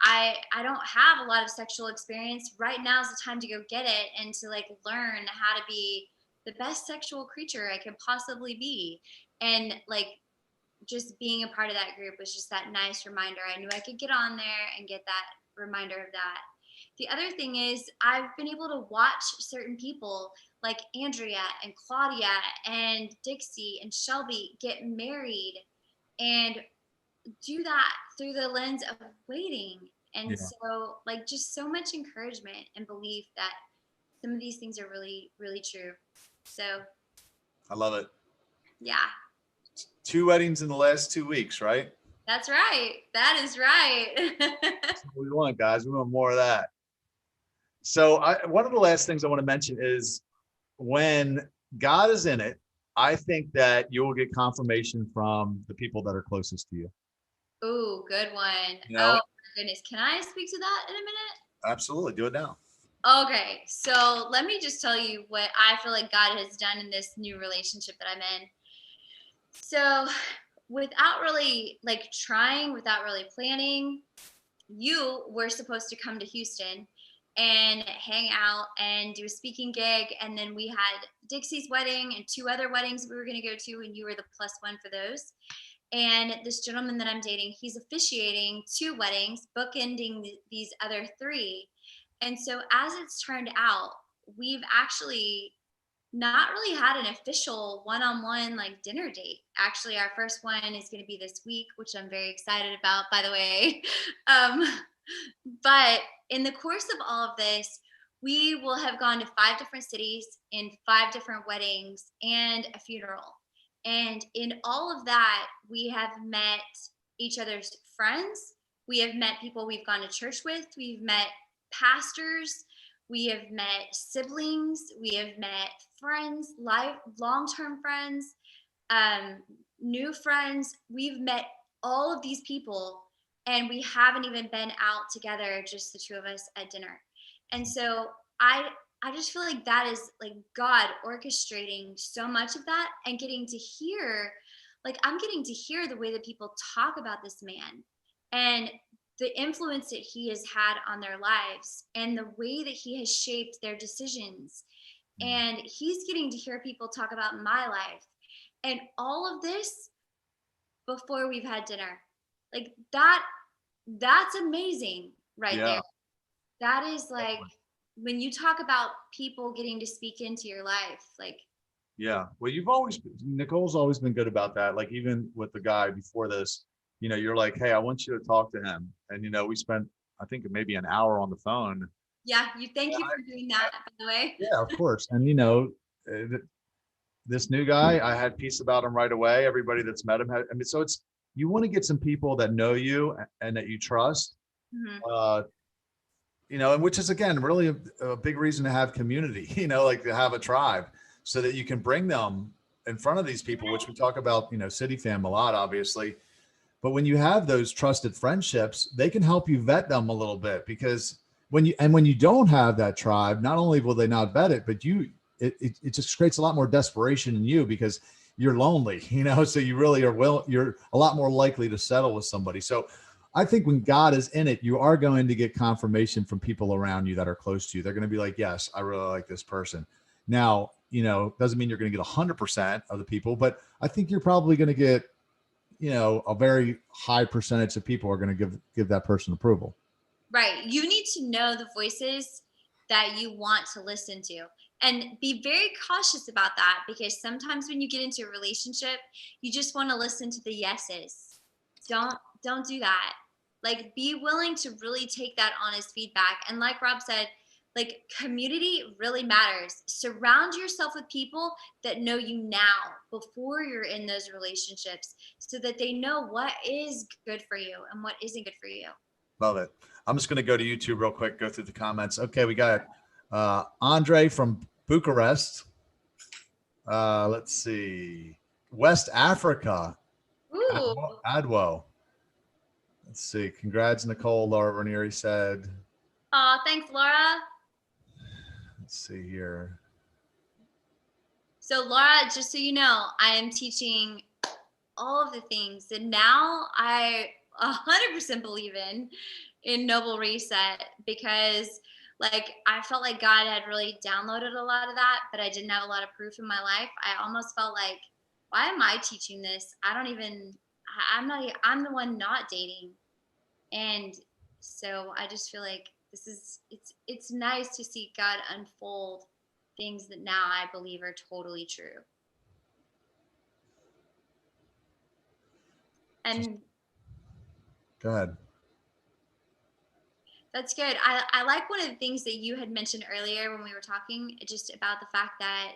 I don't have a lot of sexual experience. Right now is the time to go get it and to like learn how to be the best sexual creature I could possibly be. And like, just being a part of that group was just that nice reminder. I knew I could get on there and get that reminder of that. The other thing is, I've been able to watch certain people like Andrea and Claudia and Dixie and Shelby get married and do that through the lens of waiting. And Yeah, so, like, just so much encouragement and belief that some of these things are really, really true. So, I love it. yeah, 2 weddings in the last 2 weeks, right? that's right. That is right. That's what we want, guys. We want more of that. So one of the last things I want to mention is when God is in it, I think that you will get confirmation from the people that are closest to you. Ooh, good one. You Oh, know, my goodness. Can I speak to that in a minute? absolutely. Do it now. Okay, so let me just tell you what I feel like God has done in this new relationship that I'm in. So, without really like trying, without really planning, you were supposed to come to Houston and hang out and do a speaking gig. And then we had Dixie's wedding and 2 other weddings we were going to go to, and you were the plus one for those. And this gentleman that I'm dating, he's officiating 2 weddings, bookending these other 3. And so, as it's turned out, we've actually not really had an official one-on-one like dinner date. Actually, our first one is going to be this week, which I'm very excited about, by the way. Um, but in the course of all of this, we will have gone to 5 different cities in 5 different weddings and a funeral. And in all of that, we have met each other's friends. We have met people we've gone to church with. We've met pastors. We have met siblings. We have met friends, long-term friends, um, new friends. We've met all of these people and we haven't even been out together, just the two of us at dinner. And so I just feel like that is like God orchestrating so much of that, and getting to hear, like I'm getting to hear the way that people talk about this man, and the influence that he has had on their lives, and the way that he has shaped their decisions. And he's getting to hear people talk about my life, and all of this before we've had dinner. Like that's amazing right Yeah. there. That is like when you talk about people getting to speak into your life, like Yeah. Well, Nicole's always been good about that. Like even with the guy before this, you're like, hey, I want you to talk to him. And, we spent, I think maybe an hour on the phone. yeah, thank you for doing that, by the way. Yeah, of course. And, this new guy, I had peace about him right away. Everybody that's met him so you want to get some people that know you and that you trust. Mm-hmm. And which is again really a big reason to have community, like to have a tribe, so that you can bring them in front of these people, which we talk about, City Fam a lot, obviously. But when you have those trusted friendships, they can help you vet them a little bit, because when you don't have that tribe, not only will they not vet it, but it just creates a lot more desperation in you, because you're lonely, so you really you're a lot more likely to settle with somebody. So I think when God is in it, you are going to get confirmation from people around you that are close to you. They're going to be like, yes, I really like this person. Now, doesn't mean you're going to get 100% of the people, but I think you're probably going to get, a very high percentage of people are going to give that person approval. Right. You need to know the voices that you want to listen to, and be very cautious about that, because sometimes when you get into a relationship, you just want to listen to the yeses. Don't do that. Like be willing to really take that honest feedback. And like Rob said, like community really matters. Surround yourself with people that know you now before you're in those relationships, so that they know what is good for you and what isn't good for you. Love it. I'm just going to go to YouTube real quick, go through the comments. Okay, we got Andre from Bucharest. Let's see. West Africa. Ooh. Adwo. Let's see. Congrats, Nicole. Laura Ranieri said. Aw, thanks, Laura. Let's see here. So, Laura, just so you know, I am teaching all of the things that now I 100% believe in Noble Reset, because like I felt like God had really downloaded a lot of that, but I didn't have a lot of proof in my life. I almost felt like, why am I teaching this? I'm the one not dating. And so I just feel like it's nice to see God unfold things that now I believe are totally true. And go ahead. That's good. I like one of the things that you had mentioned earlier when we were talking, just about the fact that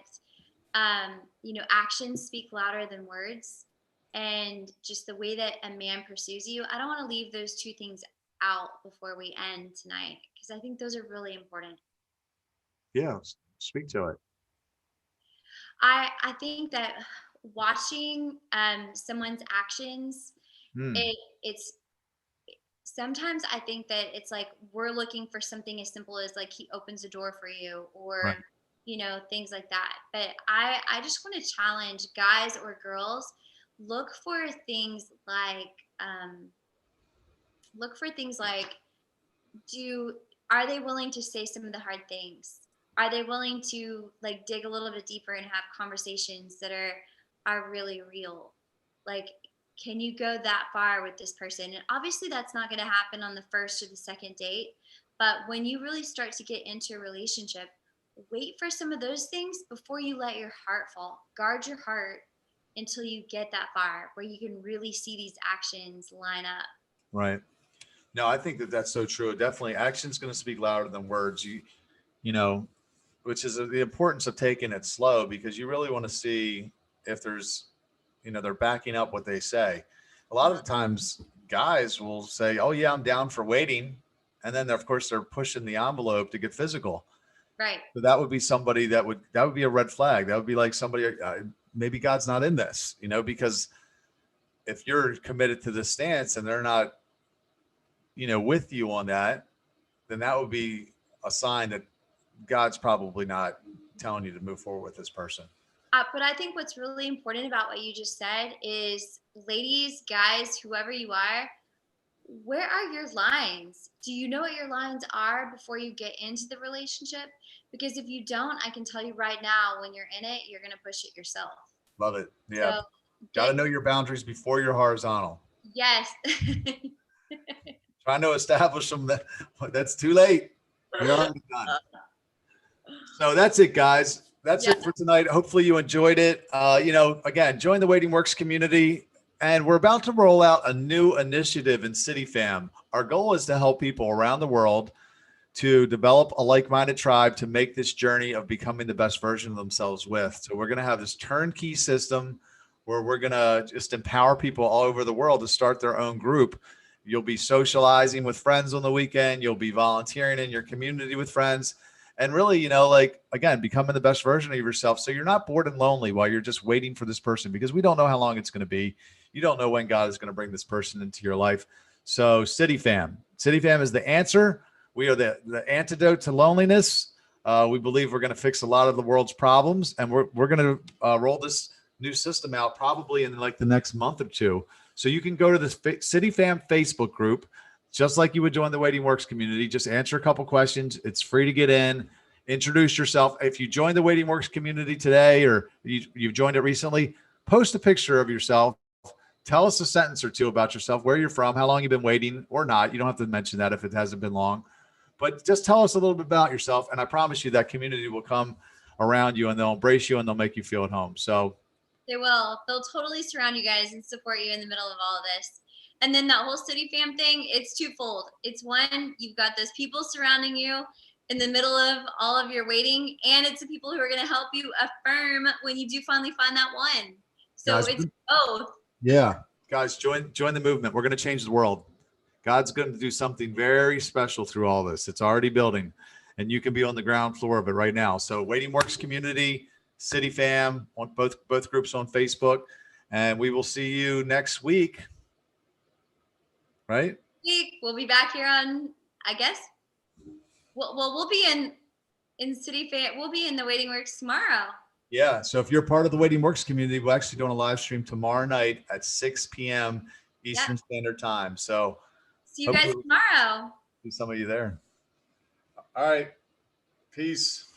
actions speak louder than words, and just the way that a man pursues you. I don't want to leave those two things out before we end tonight, because I think those are really important. Yeah, speak to it. I think that watching someone's actions, it's sometimes I think that it's like we're looking for something as simple as like he opens a door for you, or Right. Things like that. But I just want to challenge guys or girls, look for things like look for things like do are they willing to say some of the hard things? Are they willing to like dig a little bit deeper and have conversations that are really real? Like, can you go that far with this person? And obviously that's not going to happen on the first or the second date, but when you really start to get into a relationship, wait for some of those things before you let your heart fall. Guard your heart until you get that far where you can really see these actions line up. Right. No, I think that that's so true. Definitely, action's going to speak louder than words. Which is the importance of taking it slow, because you really want to see if there's, they're backing up what they say. A lot of the times, guys will say, "Oh yeah, I'm down for waiting," and then of course they're pushing the envelope to get physical. Right. So that would be somebody that would be a red flag. That would be like somebody, maybe God's not in this, because if you're committed to this stance and they're not with you on that, then that would be a sign that God's probably not telling you to move forward with this person. But I think what's really important about what you just said is, ladies, guys, whoever you are, where are your lines? Do you know what your lines are before you get into the relationship? Because if you don't, I can tell you right now, when you're in it, you're going to push it yourself. Love it. Yeah. So Got to know your boundaries before you're horizontal. Yes. Trying to establish them, that's too late. You're already done. So that's it, guys. That's it for tonight. Hopefully you enjoyed it. Again, join the Waiting Works community. And we're about to roll out a new initiative in CityFam. Our goal is to help people around the world to develop a like-minded tribe to make this journey of becoming the best version of themselves with. So we're going to have this turnkey system where we're going to just empower people all over the world to start their own group. You'll be socializing with friends on the weekend. You'll be volunteering in your community with friends. And really, again, becoming the best version of yourself. So you're not bored and lonely while you're just waiting for this person, because we don't know how long it's going to be. You don't know when God is going to bring this person into your life. So CityFam is the answer. We are the antidote to loneliness. We believe we're going to fix a lot of the world's problems, and we're going to roll this new system out probably in like the next month or two. So you can go to the CityFam Facebook group, just like you would join the Waiting Works community. Just answer a couple questions. It's free to get in. Introduce yourself. If you joined the Waiting Works community today, or you've joined it recently, post a picture of yourself. Tell us a sentence or two about yourself, where you're from, how long you've been waiting, or not. You don't have to mention that if it hasn't been long, but just tell us a little bit about yourself. And I promise you that community will come around you and they'll embrace you and they'll make you feel at home. So they will. They'll totally surround you guys and support you in the middle of all of this. And then that whole CityFam thing, it's twofold. It's one, you've got those people surrounding you in the middle of all of your waiting, and it's the people who are going to help you affirm when you do finally find that one. So guys, it's both. Yeah. Guys, join the movement. We're going to change the world. God's going to do something very special through all this. It's already building, and you can be on the ground floor of it right now. So Waiting Works community, CityFam, on both groups on Facebook, and we will see you next week. Right? We'll be back here on, I guess. We'll be in CityFam. We'll be in the Waiting Works tomorrow. Yeah. So if you're part of the Waiting Works community, we're actually doing a live stream tomorrow night at 6 p.m. Eastern Standard Time. So see you guys tomorrow. See some of you there. All right. Peace.